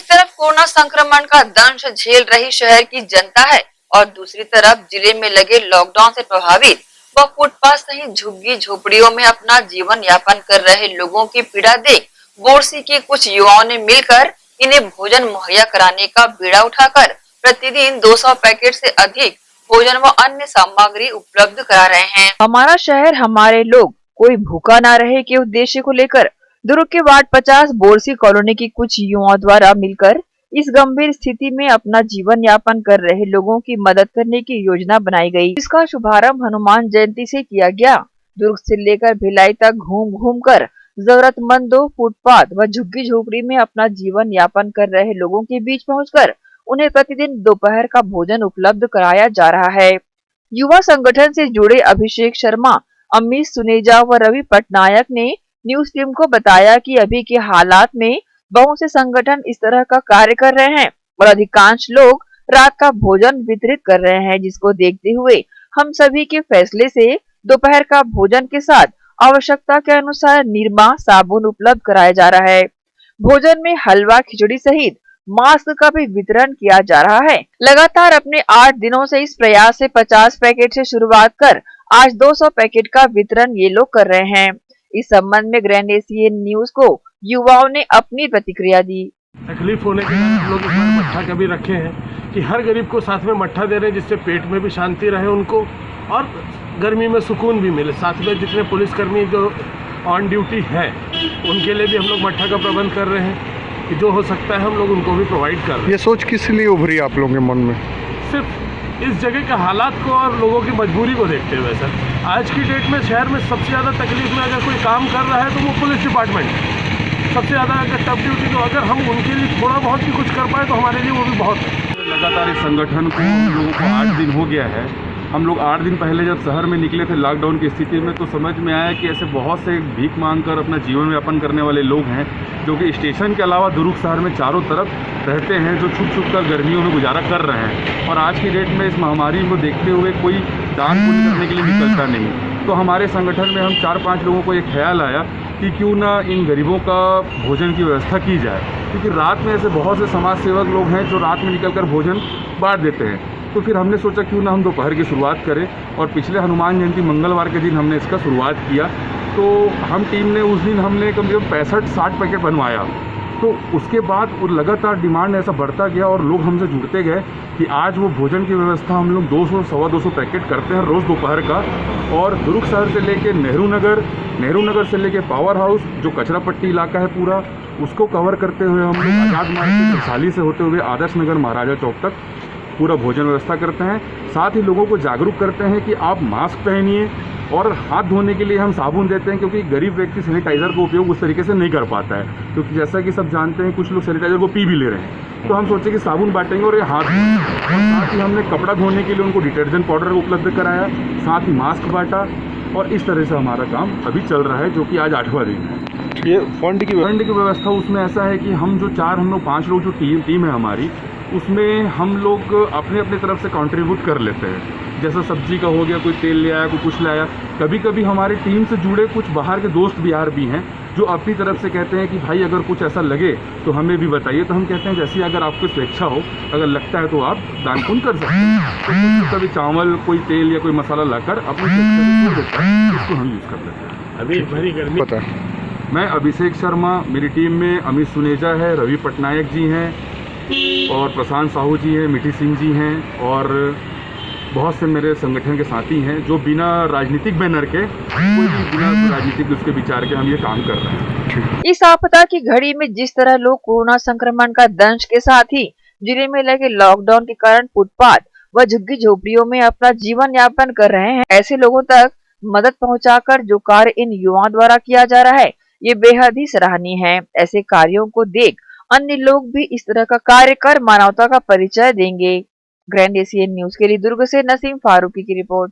तरफ कोरोना संक्रमण का दंश झेल रही शहर की जनता है और दूसरी तरफ जिले में लगे लॉकडाउन से प्रभावित व फुटपाथ सहित झुग्गी झोपड़ियों में अपना जीवन यापन कर रहे लोगों की पीड़ा देख बोरसी के कुछ युवाओं ने मिलकर इन्हें भोजन मुहैया कराने का बीड़ा उठाकर प्रतिदिन 200 पैकेट से अधिक भोजन व अन्य सामग्री उपलब्ध करा रहे हैं। हमारा शहर हमारे लोग, कोई भूखा न रहे के उद्देश्य को लेकर दुर्ग के वार्ड 50 बोरसी कॉलोनी की कुछ युवाओं द्वारा मिलकर इस गंभीर स्थिति में अपना जीवन यापन कर रहे लोगों की मदद करने की योजना बनाई गई, जिसका शुभारंभ हनुमान जयंती से किया गया। दुर्ग से लेकर भिलाई तक घूम घूम कर जरूरतमंदों, फुटपाथ व झुग्गी झोपड़ी में अपना जीवन यापन कर रहे लोगों के बीच पहुंचकर उन्हें प्रतिदिन दोपहर का भोजन उपलब्ध कराया जा रहा है। युवा संगठन से जुड़े अभिषेक शर्मा, अमित सुनेजा व रवि पटनायक ने न्यूज टीम को बताया कि अभी के हालात में बहुत से संगठन इस तरह का कार्य कर रहे हैं और अधिकांश लोग रात का भोजन वितरित कर रहे हैं, जिसको देखते हुए हम सभी के फैसले से दोपहर का भोजन के साथ आवश्यकता के अनुसार निरमा, साबुन उपलब्ध कराया जा रहा है। भोजन में हलवा, खिचड़ी सहित मास्क का भी वितरण किया जा रहा है। लगातार अपने 8 दिनों से इस प्रयास से 50 पैकेट से शुरुआत कर आज 200 पैकेट का वितरण ये लोग कर रहे हैं। इस संबंध में ग्रैंड एशियन न्यूज को युवाओं ने अपनी प्रतिक्रिया दी। तकलीफ होने के बाद हम लोग इस बार मट्ठा का भी रखे हैं कि हर गरीब को साथ में मट्ठा दे रहे हैं, जिससे पेट में भी शांति रहे उनको और गर्मी में सुकून भी मिले। साथ में जितने पुलिसकर्मी जो ऑन ड्यूटी है उनके लिए भी हम लोग मट्ठा का प्रबंध कर रहे हैं कि जो हो सकता है हम लोग उनको भी प्रोवाइड कर रहे हैं। ये सोच किस लिए उभरी आप लोगों के मन में? सिर्फ इस जगह के हालात को और लोगों की मजबूरी को देखते हुए सर, आज की डेट में शहर में सबसे ज़्यादा तकलीफ में अगर कोई काम कर रहा है तो वो पुलिस डिपार्टमेंट है। सबसे ज़्यादा अगर टफ ड्यूटी, तो अगर हम उनके लिए थोड़ा बहुत भी कुछ कर पाए तो हमारे लिए वो भी बहुत है। लगातार इस संगठन को हम लोगों को 8 दिन हो गया है। हम लोग 8 दिन पहले जब शहर में निकले थे लॉकडाउन की स्थिति में, तो समझ में आया कि ऐसे बहुत से भीख मांग कर अपना जीवन यापन करने वाले लोग हैं जो कि स्टेशन के अलावा दुर्ग शहर में चारों तरफ रहते हैं, जो छुप छुप कर गर्मियों में गुजारा कर रहे हैं। और आज की डेट में इस महामारी को देखते हुए कोई दान पुण्य करने के लिए निकलता नहीं। तो हमारे संगठन में हम 4-5 लोगों को एक ख्याल आया कि क्यों ना इन गरीबों का भोजन की व्यवस्था की जाए, क्योंकि रात में ऐसे बहुत से समाज सेवक लोग हैं जो रात में निकलकर भोजन बांट देते हैं। तो फिर हमने सोचा क्यों ना हम दोपहर की शुरुआत करें, और पिछले हनुमान जयंती मंगलवार के दिन हमने इसका शुरुआत किया। तो हम टीम ने उस दिन हमने कम से कम 65-60 पैकेट बनवाया। तो उसके बाद वो लगातार डिमांड ऐसा बढ़ता गया और लोग हमसे जुड़ते गए कि आज वो भोजन की व्यवस्था हम लोग 200-225 पैकेट करते हैं रोज़ दोपहर का। और दुर्ग शहर से लेके नेहरू नगर से लेके पावर हाउस, जो कचरा पट्टी इलाका है पूरा, उसको कवर करते हुए हम लोग आज़ाद मार्ग की वैशाली से होते हुए आदर्श नगर महाराजा चौक तक पूरा भोजन व्यवस्था करते हैं। साथ ही लोगों को जागरूक करते हैं कि आप मास्क पहनिए, और हाथ धोने के लिए हम साबुन देते हैं, क्योंकि गरीब व्यक्ति सैनिटाइज़र का उपयोग उस तरीके से नहीं कर पाता है, क्योंकि जैसा कि सब जानते हैं कुछ लोग सैनिटाइज़र को पी भी ले रहे हैं। तो हम सोचे कि साबुन बांटेंगे और ये हाथ और साथ ही हमने कपड़ा धोने के लिए उनको डिटर्जेंट पाउडर उपलब्ध कराया, साथ ही मास्क बांटा, और इस तरह से हमारा काम अभी चल रहा है, जो कि आज 8वां दिन है। ये फंड की व्यवस्था उसमें ऐसा है कि हम जो 5 लोग जो टीम है हमारी, उसमें हम लोग अपने अपने तरफ से कंट्रीब्यूट कर लेते हैं। जैसा सब्जी का हो गया, कोई तेल ले आया, कोई कुछ लाया। कभी कभी हमारी टीम से जुड़े कुछ बाहर के दोस्त यार भी हैं जो अपनी तरफ से कहते हैं कि भाई अगर कुछ ऐसा लगे तो हमें भी बताइए। तो हम कहते हैं जैसे अगर आपको स्वेच्छा हो, अगर लगता है तो आप दान पुण्य कर सकते हैं। तो कभी चावल, कोई तेल या कोई मसाला लाकर अपनी देता है, इसको हम यूज़ कर लेते हैं। अभी भरी गर्मी पता है। मैं अभिषेक शर्मा, मेरी टीम में अमित सुनेजा है, रवि पटनायक जी हैं, और प्रशांत साहू जी हैं, मिठी सिंह जी हैं, और बहुत से मेरे संगठन के साथी हैं जो बिना राजनीतिक बैनर के, कोई भी बिना राजनीतिक उसके विचार के हम ये काम कर रहे हैं। इस आपदा की घड़ी में जिस तरह लोग कोरोना संक्रमण का दंश के साथ ही जिले में लगे लॉकडाउन के कारण फुटपाथ व झुग्गी झोपड़ियों में अपना जीवन यापन कर रहे हैं, ऐसे लोगों तक मदद पहुंचाकर जो कार्य इन युवाओं द्वारा किया जा रहा है, ये बेहद ही सराहनीय है। ऐसे कार्यों को देख अन्य लोग भी इस तरह का कार्य कर मानवता का परिचय देंगे। ग्रैंड एशियन न्यूज के लिए दुर्ग से नसीम फारूकी की रिपोर्ट।